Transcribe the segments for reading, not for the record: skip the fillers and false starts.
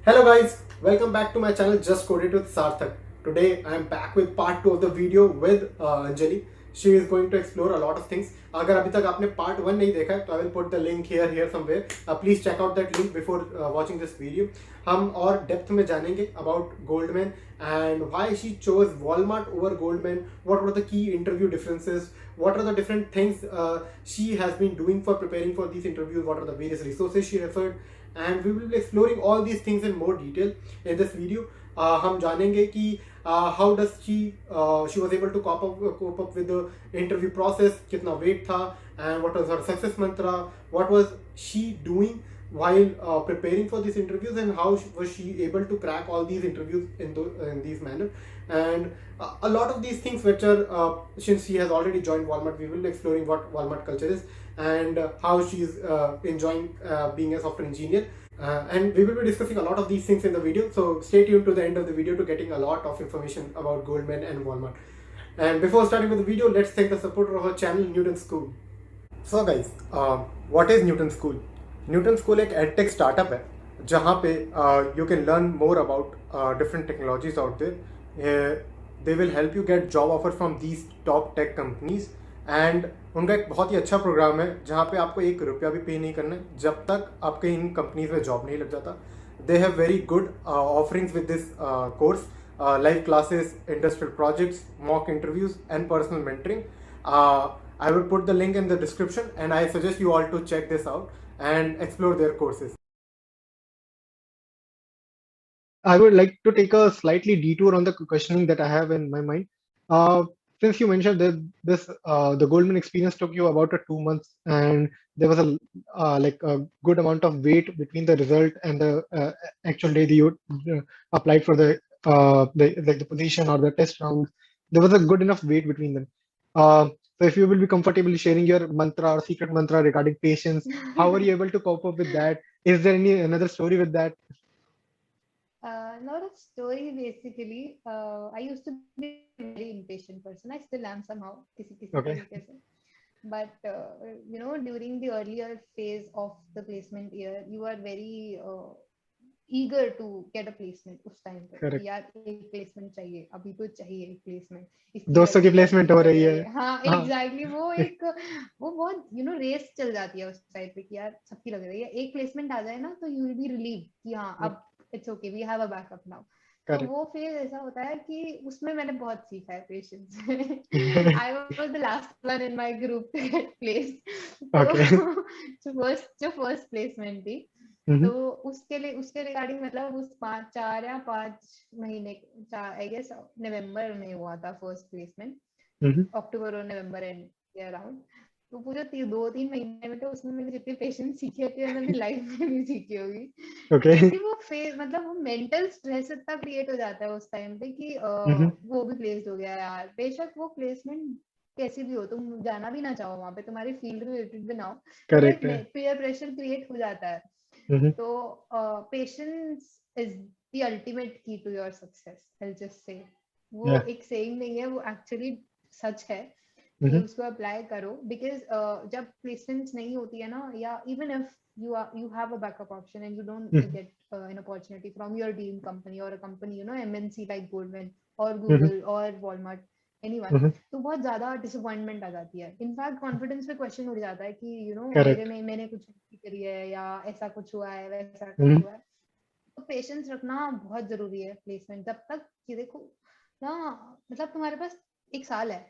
Hello guys, welcome back to my channel Just Coded with Sarthak. Today I am back with part 2 of the video with Anjali. She is going to explore a lot of things. अगर अभी तक आपने part 1 नहीं देखा है तो I will put the link here somewhere. Please check out that link before watching this video. हम और depth में जानेंगे about Goldman and why she chose Walmart over Goldman. What were the key interview differences? What are the different things she has been doing for preparing for these interviews? What are the various resources she referred? And we will be exploring all these things in more detail in this video. हम जानेंगे कि how does she was able to cope up with the interview process, कितना weight था, and what was her success mantra, what was she doing while preparing for these interviews, and how was she able to crack all these interviews in these manner. And a lot of these things which are since she has already joined Walmart, we will be exploring what Walmart culture is and how she's enjoying being a software engineer. And we will be discussing a lot of these things in the video, so stay tuned to the end of the video to getting a lot of information about Goldman and Walmart. And before starting with the video, let's thank the supporter of our channel, Newton School. So guys, what is Newton School? Newton School एक edtech startup है जहाँ पे you can learn more about different technologies out there. They will help you get job offers from these top tech companies. And उनका एक बहुत ही अच्छा programme है जहाँ पे आपको ₹1 भी पे नहीं करना है जब तक आपके इन कंपनीज में जॉब नहीं लग जाता. They have very good offerings with this course, live classes, industrial projects, mock interviews and personal mentoring. I will put the link in the description and I suggest you all to check this out and explore their courses. I would like to take a slightly detour on the questioning that I have in my mind. Since you mentioned that the Goldman experience took you about 2 months, and there was a good amount of wait between the result and the actual day that you applied for the position or the test round. There was a good enough wait between them. So if you will be comfortable sharing your mantra or secret mantra regarding patience, how were you able to cope up with that? Is there any another story with that? Not a story basically. I used to be a very impatient person. I still am somehow, किसी Okay. तरीके से. But during the earlier phase of the placement year, you are very eager to get a placement उस time पे. Correct. कि यार एक placement चाहिए, अभी तो चाहिए एक placement. इसकी दोस्तों की वजह से प्लेसमेंट company हो बढ़ रही है. रही है. हाँ, हाँ. exactly. वो बहुत रेस चल जाती है उस टाइप पे कि यार सबकी लग रही है. एक placement आ जाए ना तो you will be relieved कि हाँ अब it's okay, we have a backup now. तो Correct. वो फेज ऐसा होता है कि उसमें मैंने बहुत सीखा है patience. I was the last one in my group to get placed. तो Okay. जो फर्स्ट प्लेसमेंट थी तो उसके रिगार्डिंग मतलब उस 5 आई गेस नवंबर में हुआ था फर्स्ट प्लेसमेंट. अक्टूबर और नवंबर एंड के अराउंड. तो पूरे 2-3 महीने में तो उसमें मैंने जितनी पेशेंस सीखी होती है मैंने लाइफ में भी सीखी होगी. Okay. क्योंकि वो फेज मतलब वो मेंटल स्ट्रेस इतना क्रिएट हो जाता है उस टाइम पे कि वो भी प्लेस्ड हो गया यार. बेशक वो प्लेसमेंट कैसी भी हो, तुम जाना भी ना चाहो वहां पे, तुम्हारी फील्ड रिलेटेड भी ना हो, तो Correct. एक पीयर प्रेशर क्रिएट हो जाता है. तो patience is the ultimate key to your success. I just say वो Yeah. एक सेइंग नहीं है, वो एक्चुअली सच है कि उसको अप्लाई करो. बिकॉज जब प्लेसमेंट्स नहीं होती है ना, या even if you have a backup option and you don't get an opportunity from your dream company or a company MNC like Goldman or Google or Walmart, anyone, तो बहुत ज्यादा डिसअपॉइंटमेंट आ जाती है. इनफैक्ट कॉन्फिडेंस पे question उठ जाता है कि Correct. मैंने कुछ नहीं करी है, या ऐसा कुछ हुआ है, वैसा कुछ हुआ है. तो पेशेंस रखना बहुत जरूरी है प्लेसमेंट जब तक कि देखो ना, मतलब तुम्हारे पास एक साल है,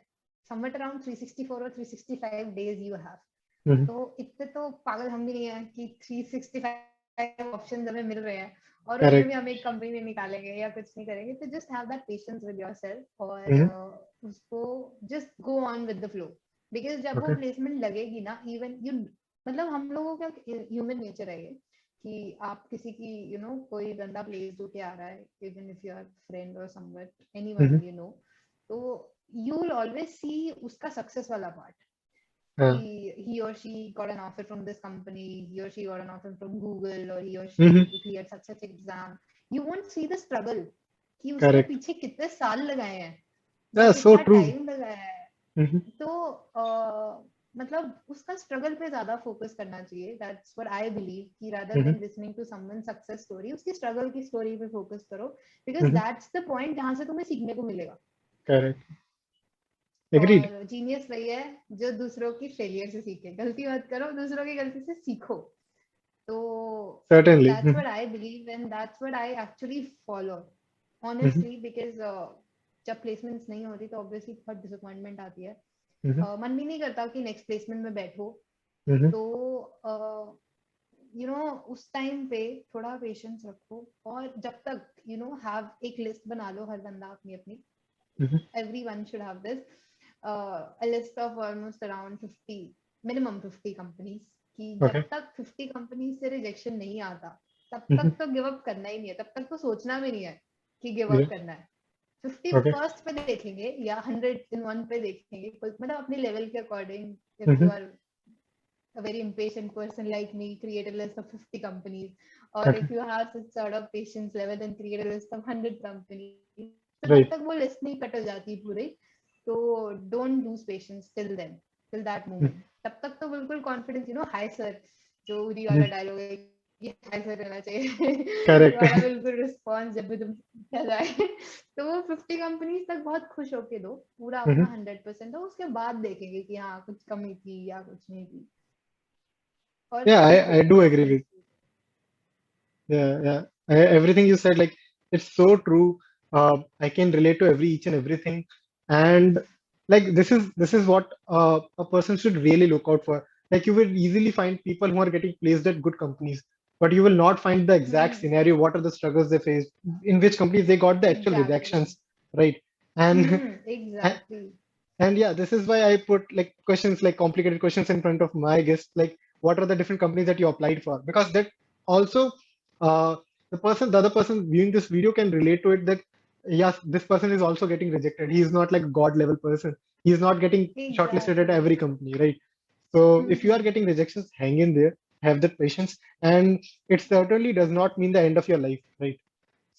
somewhat around 364 or 365 days you have. तो इतने तो पागल हम भी नहीं है कि 365 ऑप्शन हमें मिल रहे हैं और उसमें भी हम एक कंपनी नहीं निकालेंगे या कुछ नहीं करेंगे. तो just have that patience with yourself और उसको just go on with the flow. Because जब वो प्लेसमेंट लगेगी ना, इवन यू मतलब हम लोगों का ह्यूमन नेचर है ये कि आप किसी की कोई बंदा प्लेस होके आ रहा है, even if you are friend और समवन, एनीवन तो you will always see उसका सक्सेस वाला part. He or she got an offer from this company, he or she got an offer from Google, or he or she cleared such exam. You won't see the struggle कि उसने पीछे कितने साल लगाए हैं, कितना time लगाया है. तो मतलब उसका स्ट्रगल पे ज्यादा फोकस करना चाहिए, दैट्स व्हाट आई बिलीव, कि rather Mm-hmm. Then listening to someone success story उसकी स्ट्रगल की स्टोरी पे फोकस करो, because Mm-hmm. That's the point जहां से तुम्हें सीखने को मिलेगा। Correct. Agreed. और जीनियस वही है जो दूसरों की फेलियर से सीखे, गलती मत करो, दूसरों की गलती से सीखो। तो Certainly. That's what I believe and that's what I actually follow Mm-hmm. Honestly, because जब प्लेसमेंट्स नहीं होती तो ऑब्वियसली बहुत डिसअपॉइंटमेंट आती है। Mm-hmm. मन भी नहीं करता कि नेक्स्ट प्लेसमेंट में बैठो। Mm-hmm. तो उस टाइम पे थोड़ा पेशेंस रखो, और जब तक हैव एक लिस्ट बना लो, हर बंदा अपनी अपनी, Mm-hmm. everyone should have this a list of almost around 50, minimum 50 companies, कि जब Okay. तक 50 कंपनीज से रिजेक्शन नहीं आता तब Mm-hmm. तक तो गिव अप करना ही नहीं है, तब तक तो सोचना भी नहीं है कि गिव Yeah. अप करना है। 50 Okay. फर्स्ट पे देखेंगे या 100 in 1 पे देखेंगे, मतलब अपने लेवल के according. If Mm-hmm. You are a very impatient person like me, create a list of 50 companies, or Okay. if you have such sort of patience level, then create a list of 100 companies. तो जब Right. तक वो list नहीं cut हो जाती पूरी, तो don't lose patience till then, till that Mm-hmm. Moment. तब तक तो बिल्कुल कॉन्फिडेंस, हाय सर, जो उरी वाला Mm-hmm. डायलॉग है, ये हाय सर रहना चाहिए Correct. वाला बिल्कुल रिस्पॉन्स जब भी तुम क्या जाए तो वो 50 कंपनीज तक बहुत खुश होके दो, पूरा अपना Mm-hmm. 100% दो, उसके बाद देखेंगे कि हाँ कुछ कमी थी या कुछ नहीं थी, और Yeah, सीखो I do agree with. Obviously. Yeah, yeah. Everything you said, like it's so true. I can relate to every each and everything, and like this is what a person should really look out for. Like you will easily find people who are getting placed at good companies, but you will not find the exact hmm, scenario. What are the struggles they faced? In which companies they got the actual exactly. rejections, right? And exactly. and yeah, this is why I put like questions, like complicated questions in front of my guests, like what are the different companies that you applied for? Because that also the other person viewing this video can relate to it that yes, this person is also getting rejected. He is not like a god level person. He is not getting shortlisted at exactly. every company, right? So if you are hmm, getting rejections, hang in there, have that patience, and it certainly does not mean the end of your life, right?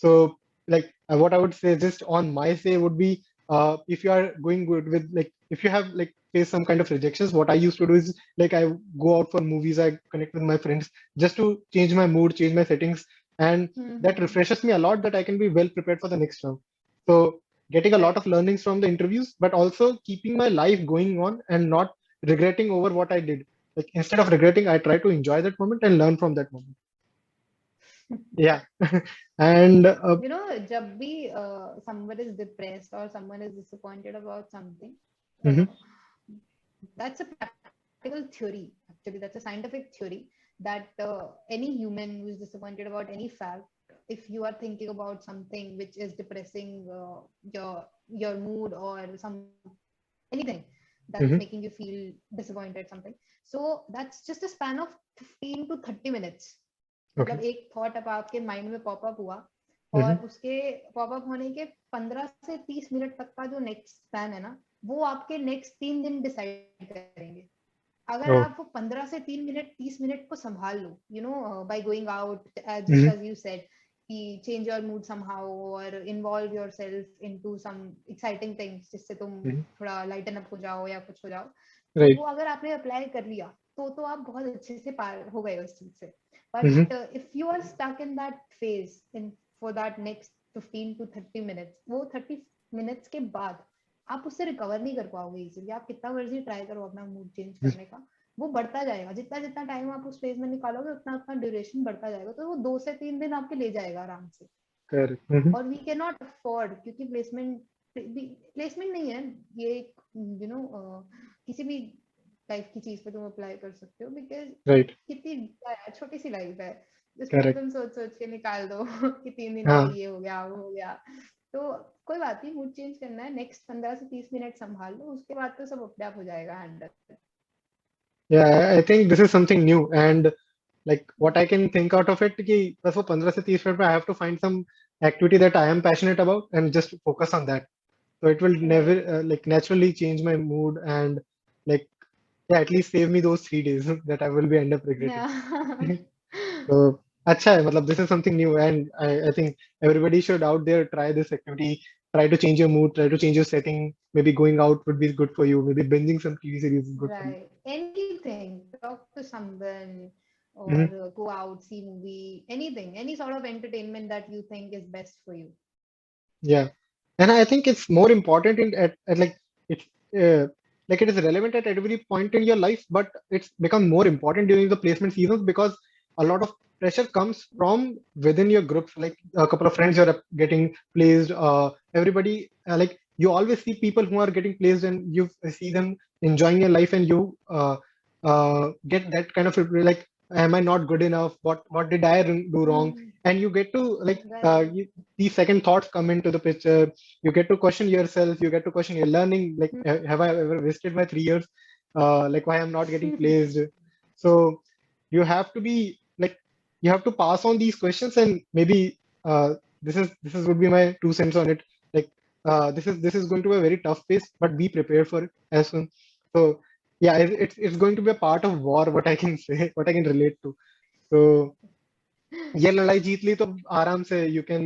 So, like what I would say, just on my say, would be if you are going good with like if you have like faced some kind of rejections, what I used to do is like I go out for movies, I connect with my friends just to change my mood, change my settings, and that refreshes me a lot that I can be well prepared for the next round. So, getting a lot of correct. learnings from the interviews, but also keeping my life going on and not regretting over what I did. Like instead of regretting, I try to enjoy that moment and learn from that moment. Yeah, and जब भी someone is depressed or someone is disappointed about something, uh, mhm, that's a practical theory, actually that's a scientific theory, that any human who is disappointed about any fact, if you are thinking about something which is depressing your mood or some anything that is mhm, making you feel disappointed something, so that's just a span of 15 to 30 minutes। okay. मतलब एक thought अब आपके mind में popup हुआ, Mhm. और उसके popup होने के 15 से 30 मिनट तक का जो नेक्स्ट स्पैन है ना, वो आपके नेक्स्ट 3 दिन डिसाइड करेंगे। अगर Oh. आप वो 15 से 3 मिनट 30 मिनट को संभाल लो, by going out, just Mhm. As you said, कि चेंज योर मूड समहाउ और involve yourself into some exciting things जिससे तुम Mhm. थोड़ा लाइटन अप हो जाओ या कुछ हो जाओ, तो Right. वो अगर आपने अप्लाई कर लिया तो आप बहुत अच्छे से पार हो गए उस चीज से। Mhm. But if you are stuck in that phase in for that next 15 to 30 minutes, वो 30 मिनट्स के बाद आप उससे रिकवर नहीं कर पाओगे इजीली। आप कितना मर्जी ट्राई करो अपना मूड चेंज Mhm. करने का, वो बढ़ता जाएगा, जितना जितना टाइम आप उस फेज में निकालोगे उतना उतना ड्यूरेशन बढ़ता जाएगा, तो वो 2 से 3 दिन आपके ले जाएगा आराम से। Correct. Mhm. और वी कैन नॉट अफोर्ड, क्योंकि प्लेसमेंट नहीं है ये, किसी भी लाइफ की चीज पे तुम अप्लाई कर सकते हो, बिकॉज Right. कितनी छोटी सी लाइफ है जिसमें Correct. तुम सोच सोच के निकाल दो कि 3 दिन में हाँ. ये हो गया वो हो गया। तो कोई बात नहीं, मूड चेंज करना है, नेक्स्ट 15 से 30 मिनट संभाल लो, उसके बाद तो सब अपने आप हो जाएगा handle. Yeah, I think this is something new and like what I can think out of it कि बस वो 15 से 30 मिनट में I have to find some activity that I am passionate about and just focus on that. So it will never right. like naturally change my mood and like yeah at least save me those 3 days that I will be end up regretting. So अच्छा है मतलब this is something new and I think everybody should out there try this activity try to change your mood, try to change your setting. Maybe going out would be good for you. Maybe binging some TV series is good for you. Right. Anything. Talk to someone or Mhm. go out, see movie, anything, any sort of entertainment that you think is best for you. Yeah, and I think it's more important at like it's like it is relevant at every point in your life, but it's become more important during the placement seasons because a lot of pressure comes from within your groups. Like a couple of friends you're getting placed. Everybody like you always see people who are getting placed, and you see them enjoying your life, and you get that kind of like, am I not good enough? What did I do wrong? Hmm. And you get to like Right. these second thoughts come into the picture. You get to question yourself, you get to question your learning, like have I ever wasted my 3 years, like why I'm not getting placed? So you have to be like, you have to pass on these questions, and maybe this is would be my 2 cents on it. Like this is going to be a very tough phase, but be prepared for it as soon. So yeah, it's going to be a part of war, what I can say, what I can relate to. So ये लड़ाई जीत ली तो आराम से you can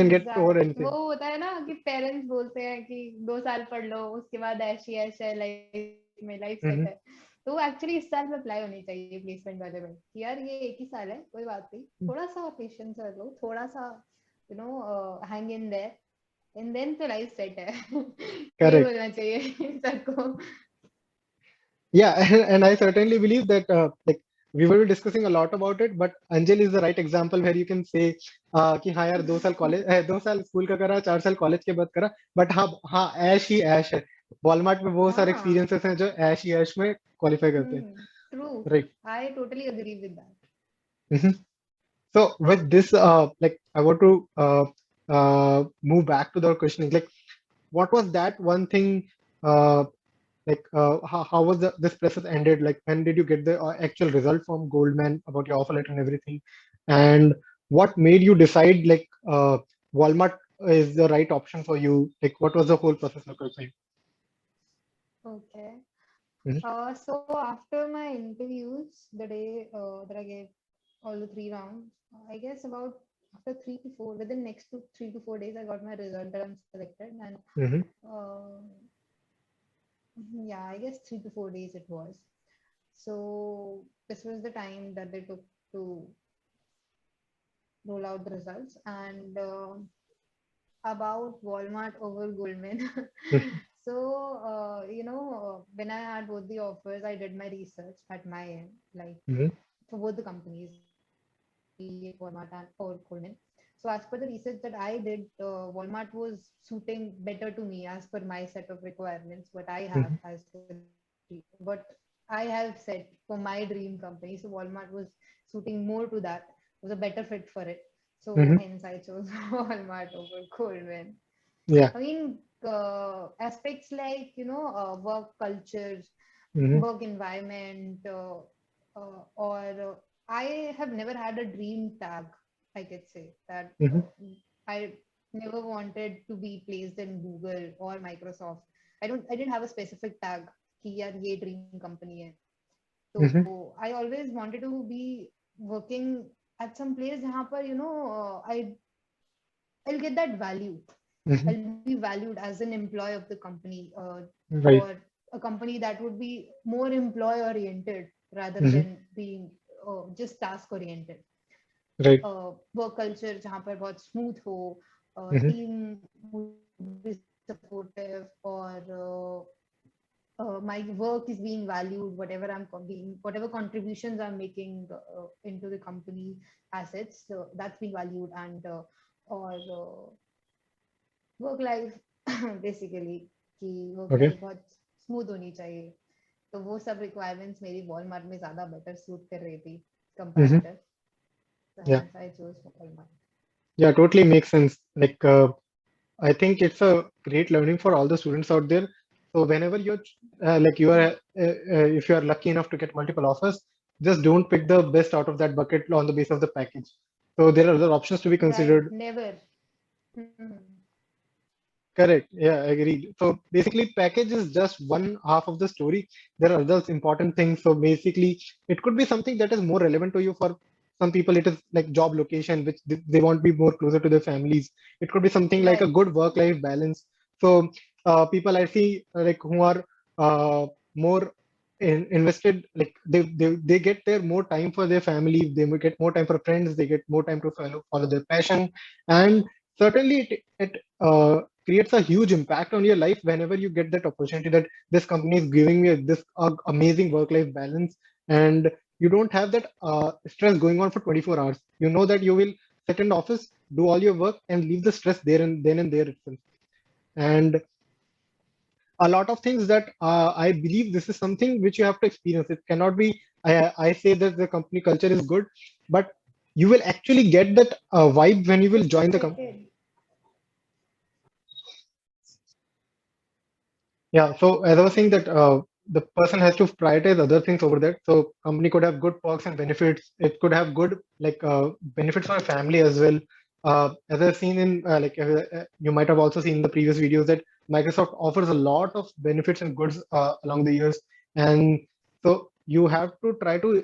get over exactly वो anything. होता है ना कि पेरेंट्स बोलते हैं कि 2 साल पढ़ लो उसके बाद ऐसी ऐसे लाइफ में लाइफ सेट Mm-hmm. है तो वो एक्चुअली इस साल में अप्लाई होनी चाहिए प्लेसमेंट वाले में कि यार ये एक ही साल है कोई बात नहीं थोड़ा सा पेशेंस कर लो थोड़ा सा hang in there and then तो लाइफ सेट है ये Correct. बोलना चाहिए सबको Yeah, and I certainly believe that like we will be discussing a lot about it, but Anjali is the right example where you can say कि हाँ यार 2 साल कॉलेज 2 साल स्कूल का करा, 4 साल कॉलेज के बाद करा, बट हाँ हाँ ऐश ही ऐश है. वॉलमार्ट में बहुत सारे हाँ एक्सपीरियंसेस हैं जो ऐश ही ऐश में क्वालिफाई करते हैं. True Right. I totally agree with that Mhm. So with this, like I want to move back to the questioning. Like, what was that one thing? How was this process ended? Like, when did you get the actual result from Goldman about your offer letter and everything? And what made you decide like Walmart is the right option for you? Like, what was the whole process look like for you? Okay Mhm. So after my interviews, the day that I gave all the 3 rounds, I guess about after 3 to 4, within next 3 to 4 days, I got my result that I'm selected, and Mhm. uh, yeah, I guess 3 to 4 days it was. So this was the time that they took to roll out the results, and about Walmart over Goldman. Mhm. So, when I had both the offers, I did my research at my end, like Mhm. for both the companies, be it Walmart and or Goldman. So, as per the research that I did, Walmart was suiting better to me as per my set of requirements, what I have Mhm. as what I have set for my dream company. So, Walmart was suiting more to that, was a better fit for it. So, Mhm. hence I chose Walmart over Goldman. Yeah. I mean, aspects like, work culture, Mhm. work environment, or I have never had a dream tag, I could say that Mhm. I never wanted to be placed in Google or Microsoft. I didn't have a specific tag कि यार ये dream company है. Mhm. So I always wanted to be working at some place जहाँ पर, I'll get that value. Mhm. I'll be valued as an employee of the company, Right. or a company that would be more employee oriented rather Mhm. than being just task oriented. Right. Work culture जहाँ पर बहुत smooth हो, Mhm. team would be supportive, or my work is being valued, whatever contributions I'm making into the company assets, so that's being valued, and or work life basically कि work Okay. Life बहुत smooth होनी चाहिए तो वो सब requirements मेरी Walmart में ज्यादा बेटर सूट कर रही थी Mhm. Comparative so Yeah. Hence I chose Walmart Yeah, totally makes sense. Like, I think it's a great learning for all the students out there. So whenever you're like you are, if you are lucky enough to get multiple offers, just don't pick the best out of that bucket on the basis of the package. So there are other options to be right considered. Never Correct. Yeah, agreed. So basically, package is just one half of the story. There are other important things. So basically, it could be something that is more relevant to you for some people it is like job location, which they want to be more closer to their families. It could be something like a Right. good work-life balance. So people I see like who are more invested, like they get their more time for their family, they will get more time for friends, they get more time to follow their passion. And certainly it creates a huge impact on your life whenever you get that opportunity that this company is giving me this amazing work-life balance, and you don't have that stress going on for 24 hours. You know that you will sit in the office, do all your work, and leave the stress there and then and there itself. And a lot of things that I believe this is something which you have to experience. It cannot be, I say that the company culture is good, but you will actually get that vibe when you will join the company. Expected. Yeah, so as I was saying that the person has to prioritize other things over that. So company could have good perks and benefits. It could have good like benefits for family as well. As I've seen in you might have also seen in the previous videos that Microsoft offers a lot of benefits and goods along the years, and so you have to try to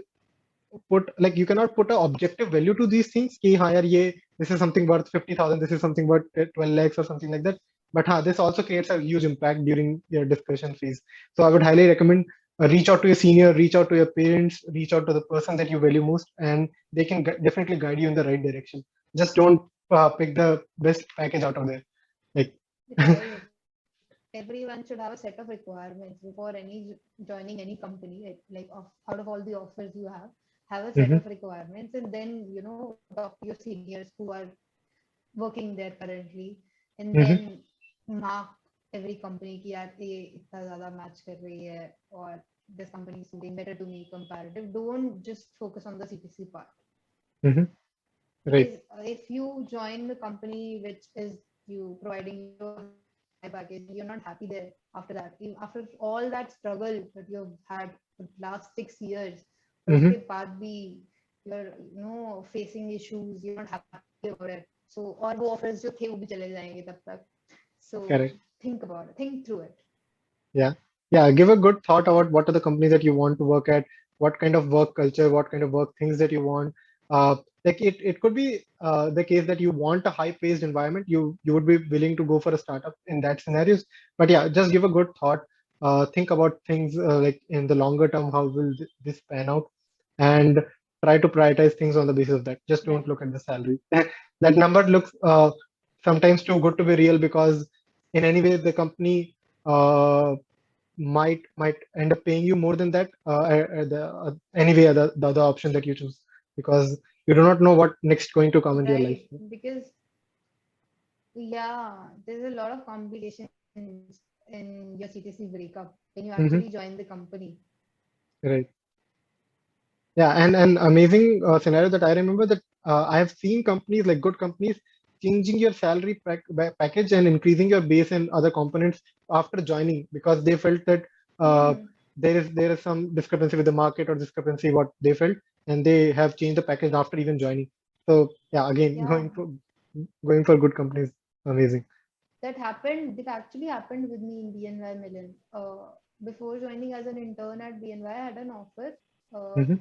put like you cannot put an objective value to these things. Ki, हाँ यार ये this is something worth 50,000, this is something worth 12 lakhs or something like that. But this also creates a huge impact during your discussion phase. So I would highly recommend reach out to your senior, reach out to your parents, reach out to the person that you value most, and they can definitely guide you in the right direction. Just don't pick the best package out of there. Like, Right. Everyone should have a set of requirements before joining any company. Out of all the offers you have a set Mhm, of requirements, and then talk to your seniors who are working there currently, and mhm, then mark every company कि यार ये इतना ज़्यादा match कर रही है or this company is suiting better to me comparative. Don't just focus on the CPC part, mhm. Right. because if you join the company which is you providing you a high package, you're not happy there after that. After all that struggle that you've had for the last 6 years, और Mhm. उसके बाद भी you're facing issues, you're not happy about it. So और वो offers जो थे वो भी चले जाएंगे तब तक. So Correct. think about it, think through it. Yeah. Yeah. Give a good thought about what are the companies that you want to work at, what kind of work culture, what kind of work things that you want. It could be the case that you want a high-paced environment. You would be willing to go for a startup in that scenarios. But yeah, just give a good thought. Think about things like in the longer term, how will this pan out, and try to prioritize things on the basis of that. Just don't Right. look at the salary. That number looks sometimes too good to be real because in any way the company might end up paying you more than that anyway the other option that you choose, because you do not know what next going to come into your life. Right. Because yeah, there's a lot of complications in your CTC breakup when you Hmm. actually join the company. Right. Yeah, and an amazing scenario that I remember that I have seen companies like good companies changing your salary package and increasing your base and other components after joining because they felt that uh, Hmm. there is some discrepancy with the market or discrepancy what they felt, and they have changed the package after even joining. So yeah, again, Yeah, going for good companies, amazing. that happened. It actually happened with me in BNY Mellon. Before joining as an intern at BNY, I had an offer, uh, Hmm.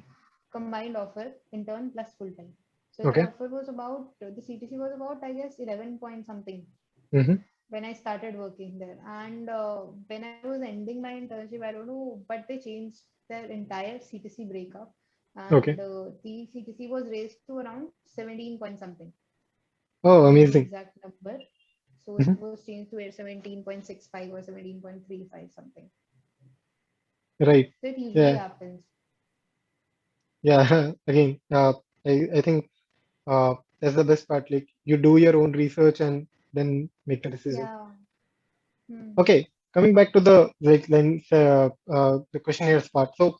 combined offer, intern plus full time. So the Okay. offer was about the CTC was about I guess 11 point something Hmm. when I started working there. And when I was ending my internship, I don't know, but they changed their entire CTC breakup, and Okay. the CTC was raised to around 17 point something. I Oh, don't know the amazing. exact number. So it Hmm. was changed to 17.65 or 17.35 something. Right. So it usually Yeah. happens. Yeah. Again, I think that's the best part. Like you do your own research and then make a decision. Yeah. Hmm. Okay, coming back to the questionnaires part. So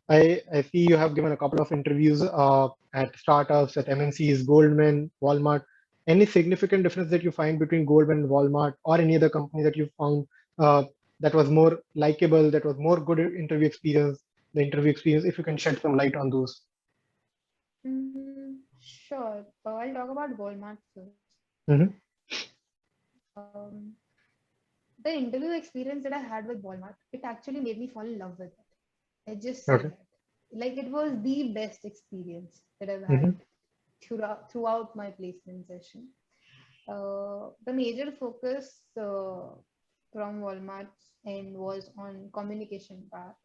I see you have given a couple of interviews at startups, at MNCs, Goldman, Walmart. Any significant difference that you find between Goldman and Walmart, or any other company that you found uh, that was more likable, that was more good interview experience, the interview experience? If you can shed some light on those. Sure. I'll talk about Walmart first. Hmm. Um, the interview experience that I had with Walmart, it actually made me fall in love with it. I just say Okay. that. like it was the best experience that I've Mm-hmm. had throughout my placement session. The major focus from Walmart's end was on communication part.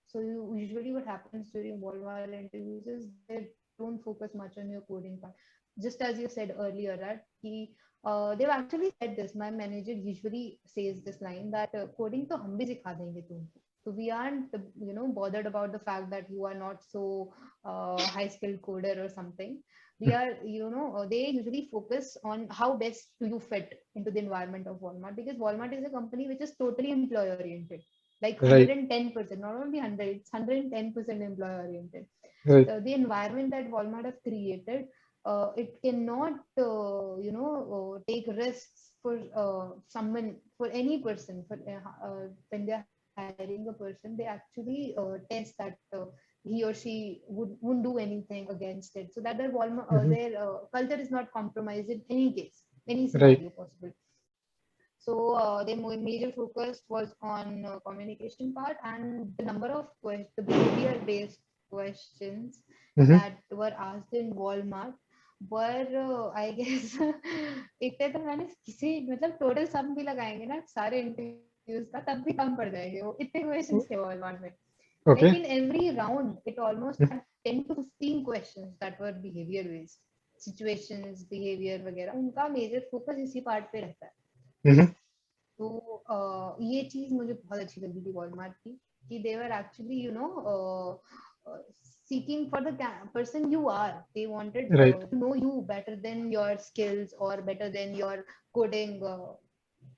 So usually what happens during Walmart interviews is they don't focus much on your coding part. Just as you said earlier, that they've actually said this. My manager usually says this line that coding to hum bhi sikha denge tumko. So we aren't bothered about the fact that you are not so high skilled coder or something. We are, they usually focus on how best do you fit into the environment of Walmart, because Walmart is a company which is totally employee oriented, like Right. 110%, not only 100, it's 110% employee oriented. Right. The environment that Walmart have created, it cannot, take risks for someone, for any person, when they're hiring a person, they actually test that he or she wouldn't do anything against it, so that their Walmart, Mm-hmm. their culture is not compromised in any case, any Right. scenario possible. So their major focus was on communication part, and the number of the behavior-based questions Mm-hmm. that were asked in Walmart were, I guess, इतने तो मैंने किसी मतलब total sum भी लगाएंगे ना सारे interviews का, तब भी कम पड़ जाएंगे वो, इतने क्वेश्चंस थे Walmart में. Like Okay. in every round, it almost had 10 to 15 questions that were behavior based. Situations, behavior वगैरह, उनका major focus इसी part पे रहता है. Mm-hmm. तो ये चीज मुझे बहुत अच्छी लगी थी वॉलमार्ट की, कि they were actually seeking for the person you are. They wanted Right. to know you better than your skills or better than your coding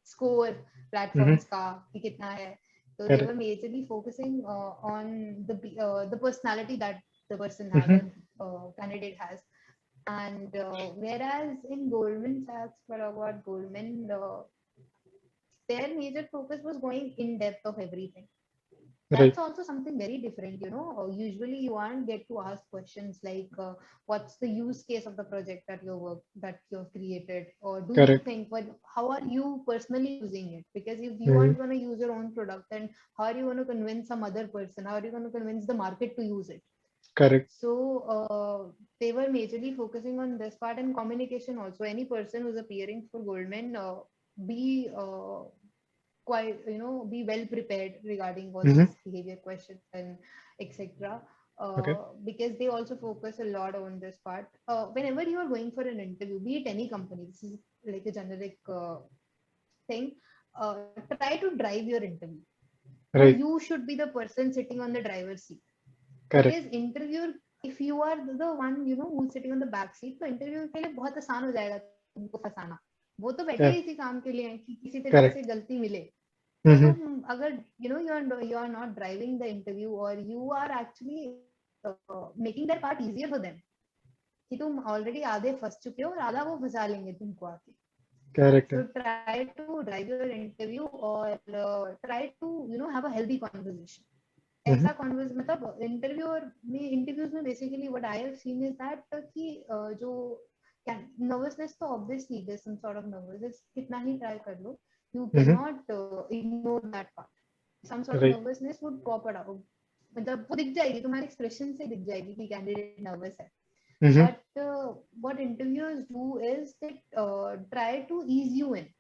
score Mm-hmm. platforms का कि कितना है. So they Correct. were majorly focusing on the personality that the person has, Mm-hmm. or candidate has. And whereas in Goldman Sachs, for about Goldman, their major focus was going in depth of everything. Right. That's also something very different. Usually you aren't get to ask questions like what's the use case of the project that you've created, or do you Correct. think how are you personally using it? Because if you Mm-hmm. aren't going to use your own product, then how are you going to convince some other person, how are you going to convince the market to use it? Correct. So they were majorly focusing on this part, and communication also. Any person who's appearing for Goldman, be quite, be well prepared regarding all Mm-hmm. these behavior questions and etc. Okay. Because they also focus a lot on this part. Whenever you are going for an interview, be it any company, this is like a generic thing. Try to drive your interview. Right. You should be the person sitting on the driver's seat, Correct. because interviewer, if you are the one who's sitting on the back seat, तो interview के लिए बहुत आसान हो जाएगा तुमको फंसाना. वो तो बैठे ही Correct. इसी काम के लिए हैं कि किसी तरीके से Correct. गलती मिले. तो Mm-hmm. तुम अगर you are not driving the interview, or you are actually making that part easier for them, कि तुम already आधे फंस चुके हो और आधा वो फंसा लेंगे तुमको आके. Correct. So try to drive your interview, or try to have a healthy conversation. Mm-hmm. ऐसा कॉन्वर्स मतलब इंटरव्यूज में basically what I have seen is that कि जो नर्वसनेस, तो obviously there some sort of nervousness, कितना ही try कर लो, you can Mm-hmm. Not ignore that part. Some sort of Right. Nervousness would pop out, मतलब वो दिख जाएगी तुम्हारे एक्सप्रेशन से, दिख जाएगी कि कैंडिडेट नर्वस है. Mm-hmm. But what interviewers do is they try to ease you in.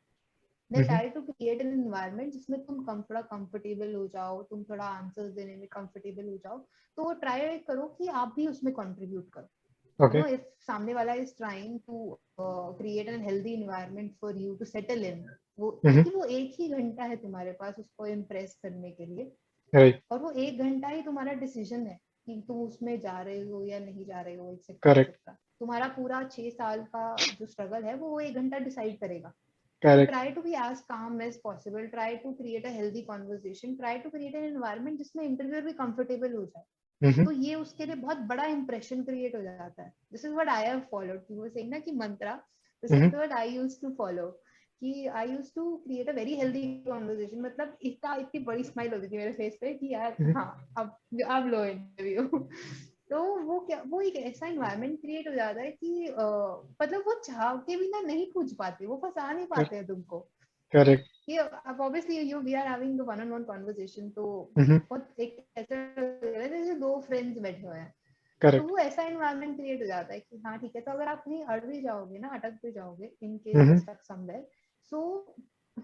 They Mm-hmm. try to create an environment जिसमें तुम थोड़ा comfortable हो जाओ, तुम थोड़ा answers देने में comfortable हो जाओ. तो वो try करो कि आप भी उसमें contribute करो. Okay. If सामने वाला is trying to create a healthy environment for you to settle in, वो Mm-hmm. क्योंकि वो एक ही घंटा है तुम्हारे पास उसको impress करने के लिए, Right. और वो एक घंटा ही तुम्हारा डिसीजन है कि तुम उसमें जा रहे हो या नहीं जा रहे हो, एक्सेट्रा Correct. एक्सेट्रा. तुम्हारा पूरा 6 साल का जो स्ट्रगल है वो एक घंटा डिसाइड करेगा. So Correct. try to be as calm as possible. Try to create a healthy conversation. Try to create an environment जिसमें इंटरव्यूअर भी comfortable हो जाए. Mm-hmm. तो ये उसके लिए बहुत बड़ा impression create हो जाता है. This is what I have followed. You were saying ना कि मंत्रा. This is Mm-hmm. what I used to follow. कि I used to create a very healthy conversation. मतलब इतनी बड़ी स्माइल होती थी मेरे फेस पे कि यार Mm-hmm. हाँ अब लो इंटरव्यू. तो वो एक ऐसा इन्वायरमेंट क्रिएट हो जाता है कि मतलब वो चाह के भी ना नहीं पूछ पाते, वो फंसा नहीं Correct. पाते हैं तुमको. Correct. ये अब obviously you we are having the one-on-one conversation, तो Mm-hmm. बहुत एक ऐसा लग रहा है जैसे दो फ्रेंड्स बैठे हुए हैं, तो Correct. वो ऐसा एनवायरनमेंट क्रिएट हो जाता है कि हाँ ठीक है, तो अगर आप कहीं अड़ भी जाओगे ना, अटक भी जाओगे, in case you Mm-hmm. Stuck somewhere, so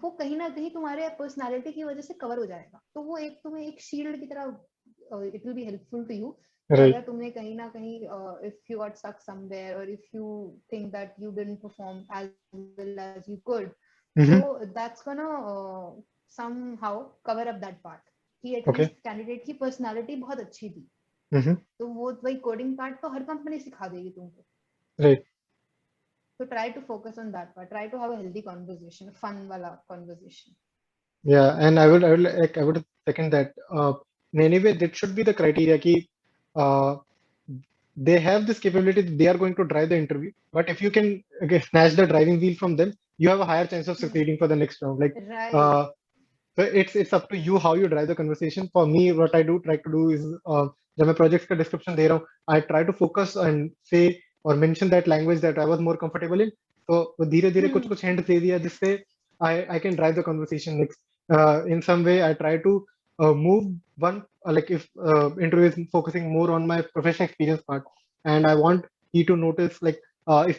वो कहीं ना कहीं तुम्हारे पर्सनालिटी की वजह से कवर हो जाएगा, तो वो एक तुम्हें एक शील्ड की तरह it will be helpful to you, कि Right. अगर तुमने कहीं ना कहीं if you got stuck somewhere और if you think that you didn't perform as well as you could, so Mm-hmm. that's gonna somehow cover up that part कि Okay. At least candidate की personality बहुत अच्छी थी, Mm-hmm. तो वो वही coding part तो हर कंपनी सिखा देगी तुमको, Right. तो try to focus on that part, try to have a healthy conversation, fun वाला conversation. Yeah, and I would second that. Anyway, that should be the criteria कि uh, they have this capability that they are going to drive the interview. But if you can snatch the driving wheel from them, you have a higher chance of succeeding for the next round. Like, right. uh, so it's up to you how you drive the conversation. For me, what I do try to do is जब मैं projects का description दे रहा हूँ, I try to focus and say or mention that language that I was more comfortable in. So वो धीरे धीरे कुछ कुछ hint दे दिया जिससे I can drive the conversation next. In some way, I try to move one like if interview is focusing more on my professional experience part, and I want he to notice like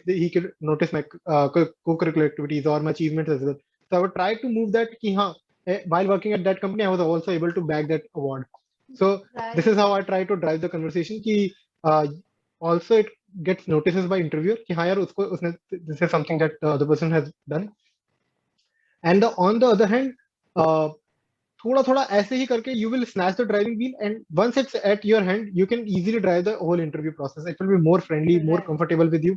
he could notice my co-curricular activities or my achievements as well. So I would try to move that कि हाँ while working at that company, I was also able to bag that award. So this is how I try to drive the conversation. कि also it gets notices by interviewer कि हाँ यार उसको उसने this is something that the person has done. And on the other hand, uh, थोड़ा थोड़ा ऐसे ही करके you will snatch the driving wheel, and once it's at your hand, you can easily drive the whole interview process. It will be more friendly, more right. comfortable with you.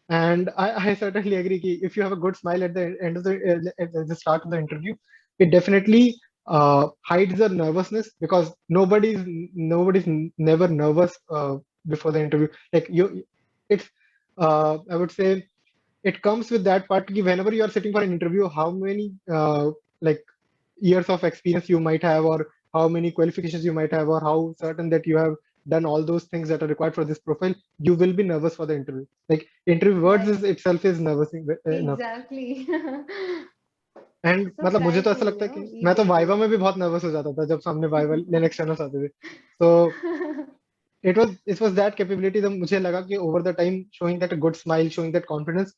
And I certainly agree कि if you have a good smile at the end of the start of the interview, it definitely hides the nervousness because nobody's never nervous before the interview. Like it's I would say it comes with that part कि whenever you are sitting for an interview, how many like years of experience you might have, or how many qualifications you might have, or how certain that you have done all those things that are required for this profile, you will be nervous for the interview. Like interview words is right. itself is nervous enough. Exactly. And so मतलब मुझे try तो to ऐसा लगता you है no कि B मैं तो viva prepared. में भी बहुत नर्वस हो जाता था जब सामने वाइवा एक्सटर्नल्स आते थे. तो it was that capability that मुझे लगा कि over the time showing that a good smile, showing that confidence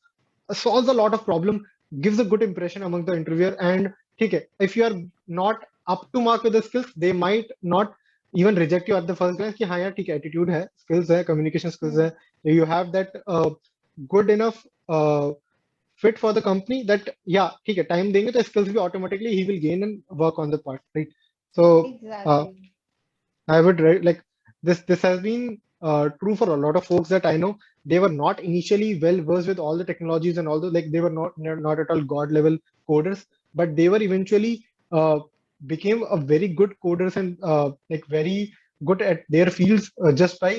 solves a lot of problem, gives a good impression among the interviewer. And ठीक है, if you are not up to mark with the skills, they might not even reject you at the first glance कि हाँ यार ठीक है, attitude है, skills है, communication skills है, you have that good enough fit for the company that yeah ठीक है, time देंगे तो skills भी automatically he will gain and work on the part, right? So uh, exactly. I would like this has been true for a lot of folks that I know. They were not initially well versed with all the technologies and all the like they were not at all god level coders, but they were eventually became a very good coders and like very good at their fields just by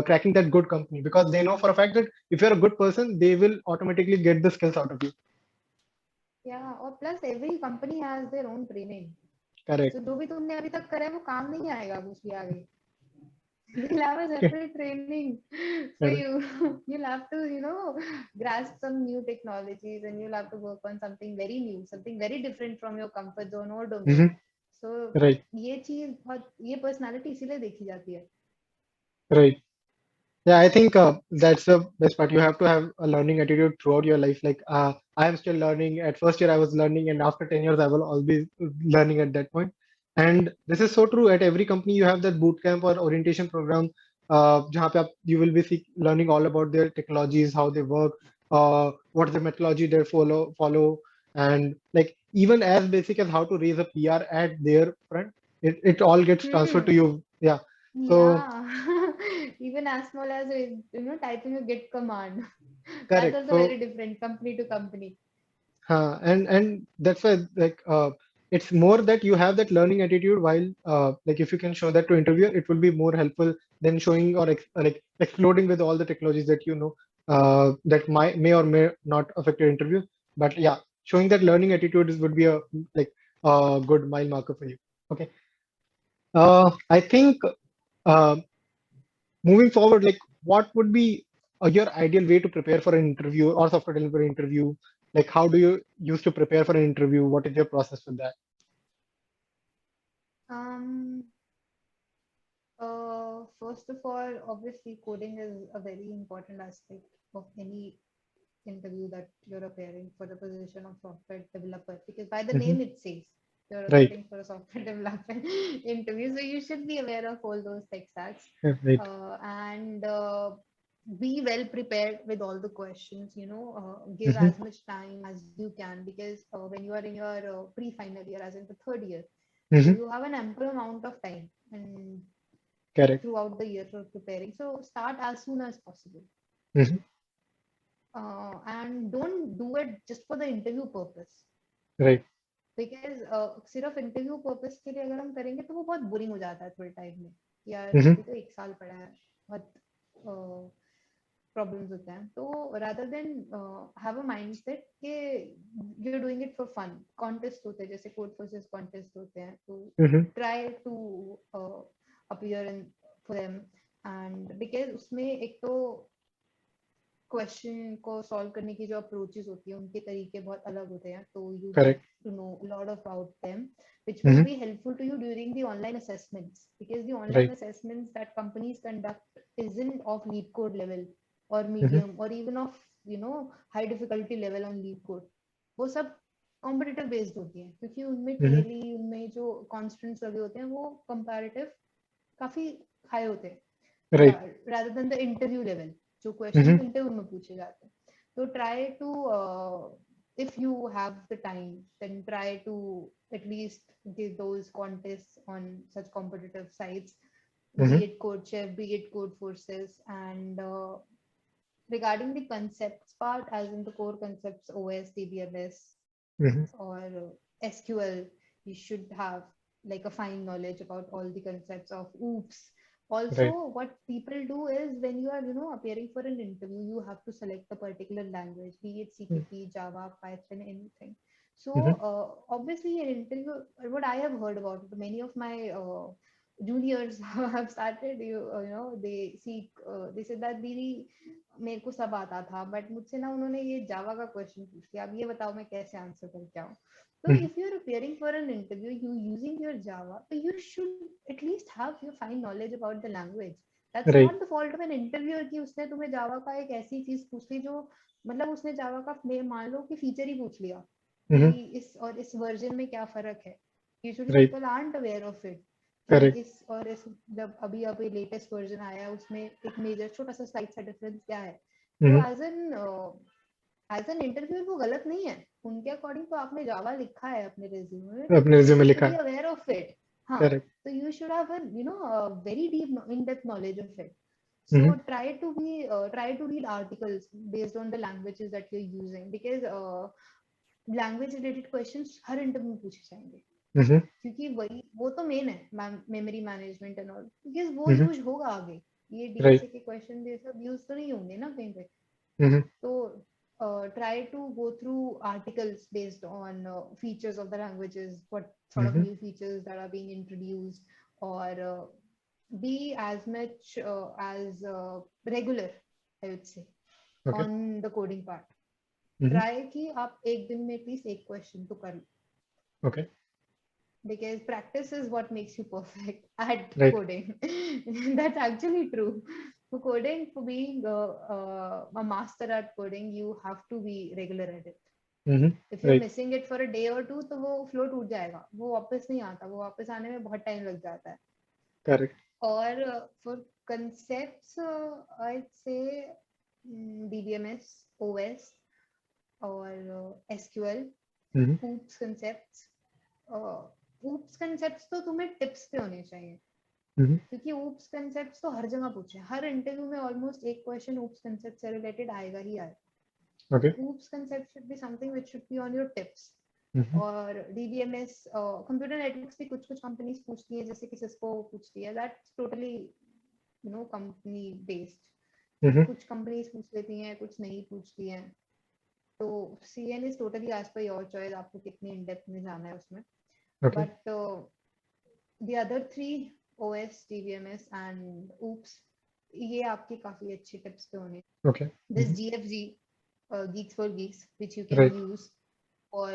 cracking that good company, because they know for a fact that if you're a good person, they will automatically get the skills out of you. या और plus every company has their own training, Correct. तो जो भी तुमने अभी तक करा है वो काम नहीं आएगा कुछ भी आगे. You'll have a separate training. So Correct. you'll have to, you know, grasp some new technologies, and you'll have to work on something very new, something very different from your comfort zone or domain. Mhm. So Right. ये चीज बहुत, ये personality इसीलिए देखी जाती है. Right. Yeah, I think that's the best part. You have to have a learning attitude throughout your life. Like I am still learning. At first year, I was learning, and after 10 years, I will always learning at that point. And this is so true. At every company, you have that boot camp or orientation program. जहाँ पे आप you will be learning all about their technologies, how they work, what is the methodology they follow, and like even as basic as how to raise a PR at their front, it all gets transferred to Hmm. you. Yeah. So Yeah. Even as small as, you know, typing a git command. That's correct. also So very different company to company. and that's why like it's more that you have that learning attitude while like if you can show that to interviewer, it will be more helpful than showing or like exploding with all the technologies that you know that may or may not affect your interview. But yeah, showing that learning attitude would be a like a good mile marker for you. Okay. I think uh, moving forward, like what would be your ideal way to prepare for an interview or software developer interview? Like, how do you used to prepare for an interview? What is your process with that? Um, First of all, obviously, coding is a very important aspect of any interview that you're appearing for the position of software developer, because by the Hmm. name it says you're Right. appearing for a software development interview, so you should be aware of all those tech stacks, Yeah, right. and be well prepared with all the questions. Give Hmm. as much time as you can, because when you are in your pre-final year, as in the third year, so Hmm. you have an ample amount of time and Correct. throughout the year for preparing. So start as soon as possible, Hmm. and don't do it just for the interview purpose. Right. Because सिर्फ interview purpose के लिए अगर हम करेंगे तो वो बहुत boring हो जाता है थोड़े टाइम में, यार Hmm. अभी तो एक साल पड़ा है, बहुत प्रॉब्लम्स होते हैं, तो rather than have a mindset कि you are doing it for fun. Contest होते हैं, जैसे कोड फोर्सेस कॉन्टेस्ट होते हैं, तो Hmm. Try to appear in for them. And because उसमें एक तो क्वेश्चन को सॉल्व करने की जो अप्रोचेस होती है उनके तरीके बहुत अलग होते हैं, तो you get Correct. to know a lot about them, which will Hmm. be helpful to you during the online assessments, because the online Right. assessments that companies conduct isn't of lead code level or Hmm. medium or even of high difficulty level on lead code. वो सब competitive based होती है, क्योंकि उनमें Hmm. Tele उनमें जो constants लगे होते हैं वो कंपैरेटिव काफी हाई होते हैं, Right. rather than the interview level जो Hmm. क्वेश्चंस इंटरव्यू में पूछे जाते हैं. तो try to, if you have the time, then try to at least give those contests on such competitive sites, be Hmm. it CodeChef, be it Code Forces. And regarding the concepts part, as in the core concepts, OS, DBMS, Hmm. or SQL, you should have like a fine knowledge about all the concepts of OOPS. Also, Right. what people do is when you are, appearing for an interview, you have to select a particular language, be it CPP, Java, Python, anything. So, Hmm. obviously, an interview, what I have heard about it, many of my juniors have started, they seek, they said that Didi, मेरे को सब आता था, but मुझसे ना उन्होंने ये जावा का क्वेश्चन पूछ लिया, अब ये बताओ मैं कैसे आंसर करके आऊँ. So Hmm. if you're appearing for an interview, you using your Java, so you should at least have your fine knowledge about the language. That's Right. not the fault of an interviewer कि उसने तुम्हें जावा का एक ऐसी चीज पूछ ली जो, मतलब उसने जावा का मान लो कि फीचर ही पूछ लिया Hmm. कि इस और इस वर्जन में क्या फर्क है. Usually Right. People aren't aware of it कि Correct. इस और इस, जब अभी अभी लेटेस्ट वर्जन आया है उसमें एक मेजर छोटा सा स्लाइड सा डिफरेंस क्या है. तो Hmm. एज एन इंटरव्यूअर वो गलत नहीं है, उनके अकॉर्डिंग तो आपने जावा लिखा है अपने रिज्यूमे में, अपने तो रिज्यूमे यू लिखा शुड है. Be aware of it. हाँ, Correct. तो you should have very deep in depth knowledge of it. Hmm. So try to read articles based on the languages that you're using, because language related questions her interview में पूछे जाएंगे, Hmm. क्योंकि वही वो तो main है memory management and all, because वो Hmm. Use होगा आगे. ये Right. डीएसए के क्वेश्चन ये सब यूज तो नहीं होंगे ना कहीं पे. Hmm. So try to go through articles based on features of the languages, what sort of Hmm. new features that are being introduced, or be as much as regular, I would say, Okay. on the coding part. Hmm. Try कि आप एक दिन में at least एक question तो कर लो, Okay. because practice is what makes you perfect at Right. coding. That's actually true. For coding, for being a master at coding, you have to be regular at it. Hmm. If you're Right. missing it for a day or two, तो वो flow टूट जाएगा, वो वापस नहीं आता, वो वापस आने में बहुत टाइम लग जाता है. Correct. और for concepts, I'd say DBMS, OS, और SQL, Hmm. OOPS concepts. OOPS concepts तो तुम्हें टिप्स पे होने चाहिए, Hmm. क्योंकि OOPS concepts तो हर जगह पूछे, हर इंटरव्यू में ऑलमोस्ट एक क्वेश्चन OOPS concept से रिलेटेड आएगा ही आएगा. Okay. OOPS concept should be something which should be on your tips. Hmm. और DBMS, कंप्यूटर नेटवर्क्स भी कुछ कुछ कंपनीज पूछती है, जैसे कि सिस्को पूछती है, that's totally company based. Hmm. कुछ कंपनीज पूछ लेती हैं, कुछ नहीं पूछती हैं. तो CN is totally as per your choice, आपको कितनी इन डेप्थ में जाना है उसमें. Okay. But the other 3, OS, DBMS and OOPS, ये आपकी काफी अच्छी टिप्स पे होने. Okay. This Hmm. GFG, Geeks for Geeks, which you can Right. use for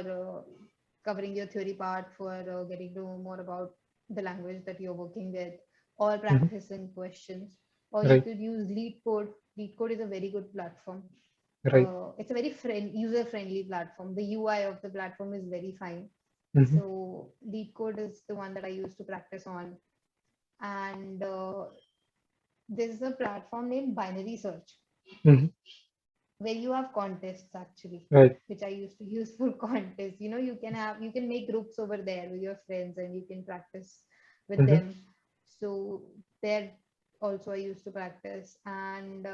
covering your theory part, for getting to know more about the language that you're working with, or Mhm. practicing questions. Or you Right. could use LeetCode. LeetCode is a very good platform. Right. It's a very user-friendly platform. The UI of the platform is very fine. Mhm. So LeetCode is the one that I use to practice on. And there's a platform named Binary Search, Mhm. where you have contests actually, Right. which I used to use for contests. You can make groups over there with your friends and you can practice with Mhm. them. So there also I used to practice. And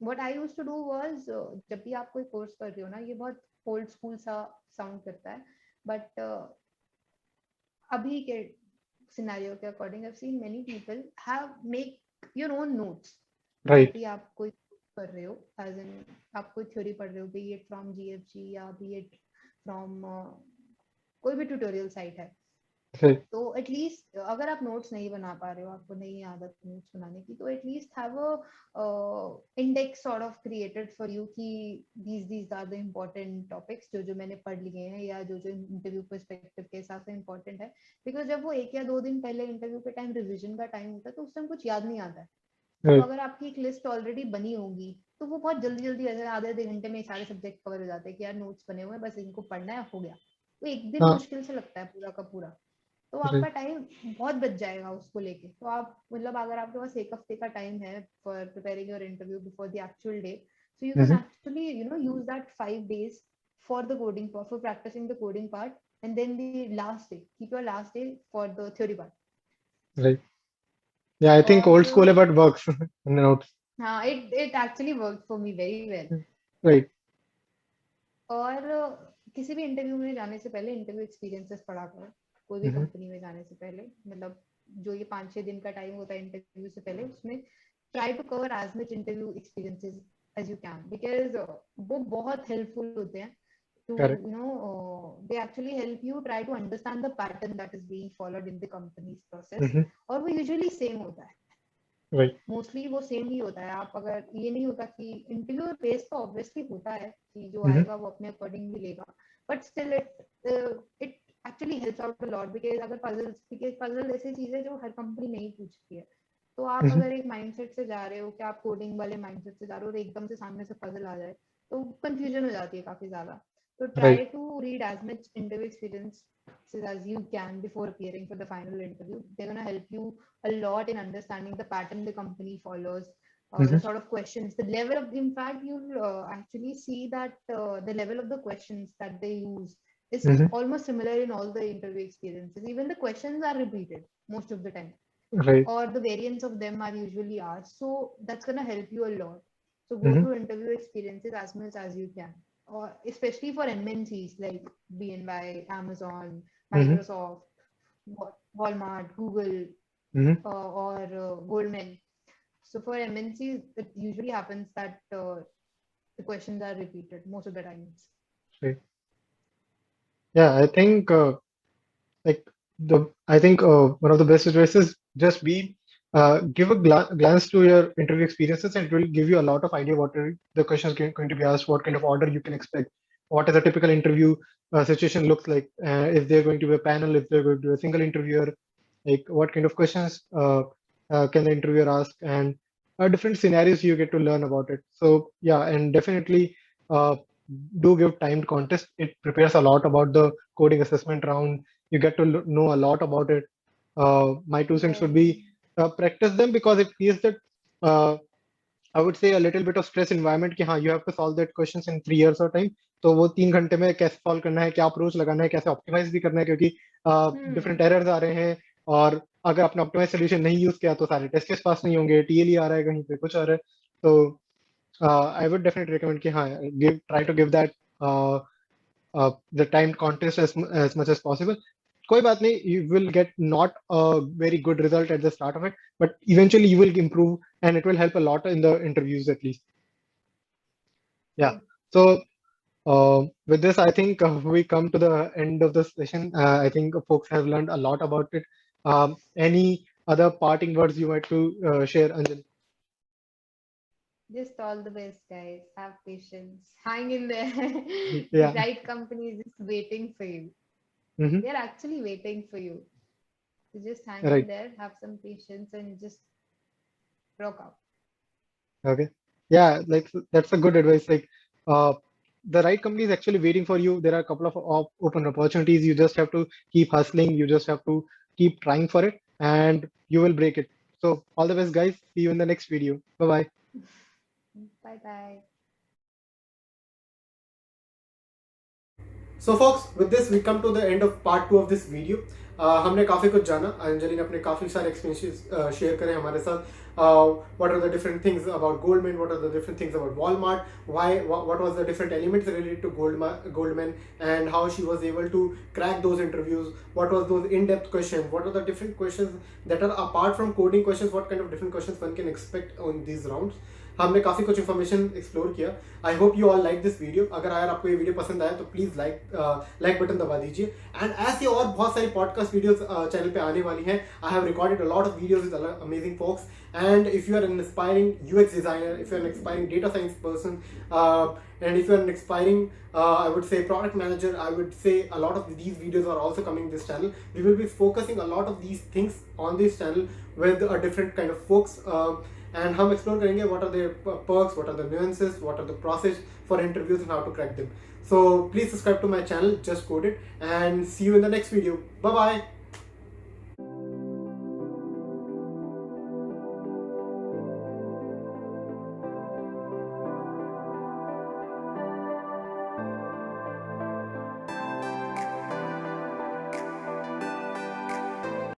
what I used to do was, जब भी आप कोई course कर रहे हो ना, ये बहुत ओल्ड स्कूल सा साउंड करता है, बट अभी के सिनेरियो के according I seen many people have make your own notes जब Right. भी आप कोई कर रहे हो, एज इन आप कोई थ्योरी पढ़ रहे हो, बी इट फ्रॉम जीएफजी या बी इट फ्रॉम कोई भी ट्यूटोरियल साइट है, Right. तो एटलीस्ट अगर आप नोट्स नहीं बना पा रहे हो, आपको नहीं आदत नोट्स बनाने की, तो at least have a index sort of created for you कि these are the important topics जो जो मैंने पढ़ लिए हैं, या जो जो इंटरव्यू पर्सपेक्टिव के हिसाब से इम्पोर्टेंट है। बिकॉज जब वो 1 या 2 दिन पहले इंटरव्यू के टाइम रिविजन का टाइम होता है, तो उस टाइम कुछ याद नहीं आता है। तो Right. अगर आपकी एक लिस्ट ऑलरेडी बनी होगी, तो वो बहुत जल्दी जल्दी, ऐसे आधे आधे घंटे में सारे सब्जेक्ट कवर हो जाते हैं कि यार नोट्स बने हुए हैं, बस इनको पढ़ना है, हो गया। तो एक दिन हाँ. मुश्किल से लगता है पूरा का पूरा, तो Right. आपका टाइम बहुत बच जाएगा उसको लेके। तो आप मतलब अगर आपके पास 1 हफ्ते का टाइम है for preparing your interview before the actual day, so you can Mhm. Actually use that 5 days for the coding, for practising the coding part, and then the last day, keep your last day for the theory part. Right. Yeah, I think old school और but works. Notes. हाँ, it actually work for me very well. Right. और किसी भी interview में जाने से पहले interview experiences पढ़ा करो, कोई भी Mhm. कंपनी में जाने से पहले। मतलब जो ये 5-6 दिन का टाइम होता है इंटरव्यू से पहले, उसमें try to cover as much interview experiences as you can, because वो बहुत हेल्पफुल होते हैं to Correct. they actually help you try to understand the pattern that is being followed in the company's process। Mhm. और वो usually same होता है, Right. Mostly वो same ही होता है। आप अगर ये नहीं होता कि इंटरव्यू बेस तो ऑब्वियसली होता है कि जो Mhm. आएगा वो अपने अकॉर्डिंग ही लेगा, but still it actually helps out a lot, because अगर पजल ऐसी चीज है जो हर कंपनी नहीं पूछती है। तो आप Mhm. अगर एक माइंडसेट से जा रहे हो कि आप कोडिंग वाले माइंडसेट से जा रहे हो और एकदम से सामने से पजल आ जाए, तो कंफ्यूजन हो जाती है काफी ज्यादा। तो Right. Try to read as much interview experience as you can before appearing for the final interview. They're going to help you a lot in understanding the pattern the company follows, the Mhm. sort of questions, the level of, in fact, you'll actually see that the level of the questions that they use is Mhm. almost similar in all the interview experiences. Even the questions are repeated most of the time, Right. or the variants of them are usually asked. So that's going to help you a lot. So go Mhm. through interview experiences as much as you can, or especially for MNCs like BNY, Amazon, Mhm. Microsoft, Walmart, Google, Mhm. or Goldman. So for MNCs, it usually happens that the questions are repeated most of the times. Right. Yeah, I think like I think one of the best advice is just be give a glance to your interview experiences, and it will give you a lot of idea what are the questions going to be asked, what kind of order you can expect, what is a typical interview situation looks like, if they're going to be a panel, if they're going to be a single interviewer, like what kind of questions can the interviewer ask, and different scenarios you get to learn about it. So yeah, and definitely uh, do give timed contest. It prepares a lot about the coding assessment round. You get to know a lot about it. My 2 cents would Right. be practice them, because it creates that I would say a little bit of stress environment कि हाँ you have to solve that questions in 3 years of time. तो वो 3 घंटे में कैसे solve करना है, क्या अप्रोच लगाना है, कैसे ऑप्टिमाइज भी करना है, क्योंकि डिफरेंट Hmm. एरर्स आ रहे हैं, और अगर आपने ऑप्टिमाइज सोल्यूशन नहीं यूज किया तो सारे टेस्ट केस पास नहीं होंगे, टीएलई आ रहा है, कहीं पे कुछ आ रहा है। तो आई वुड डेफिनेटली रिकमेंड कि हाँ give try to give that the timed contest as much as possible. कोई बात नहीं, you will get not a very good result at the start of it, but eventually you will improve, and it will help a lot in the interviews at least. Yeah. True. So with this, I think we come to the end of the session. I think folks have learned a lot about it. Any other parting words you want to share, Anjali? Just all the best, guys. Have patience. Hang in there. The Yeah. right company is just waiting for you. Hmm. They're actually waiting for you. So just hang in Right. there, have some patience, and just rock out. Okay. Yeah, like that's a good advice. Like, uh, the right company is actually waiting for you. There are a couple of open opportunities. You just have to keep hustling. You just have to keep trying for it, and you will break it. So, all the best, guys. See you in the next video. Bye bye. Bye bye. So folks, with this we come to the end of part 2 of this video. हमने काफ़ी कुछ जाना, अंजलि ने अपने काफ़ी सारे experiences share करे हमारे साथ. What are the different things about Goldman, what are the different things about Walmart, what was the different elements related to Goldman, and how she was able to crack those interviews, what was those in-depth questions, what are the different questions that are apart from coding questions, what kind of different questions one can expect on these rounds. हमने काफ़ी कुछ information explore किया. I hope you all like this video. अगर आपको ये video पसंद आया तो प्लीज़ लाइक बटन दबा दीजिए. एंड ऐसे और बहुत सारी पॉडकास्ट वीडियोस चैनल पे आने वाली हैं. I have recorded a lot of videos with amazing folks. And if you are an aspiring UX designer, if you are an aspiring data science person, and if you are an aspiring, I would say, product manager, I would say a lot of these videos are also coming this channel. We will be focusing a lot of these things on this channel with a different kind of folks. And हम explore करेंगे what are the perks, what are the nuances, what are the process for interviews and how to crack them. So please subscribe to my channel, Just Code It, and see you in the next video. Bye bye.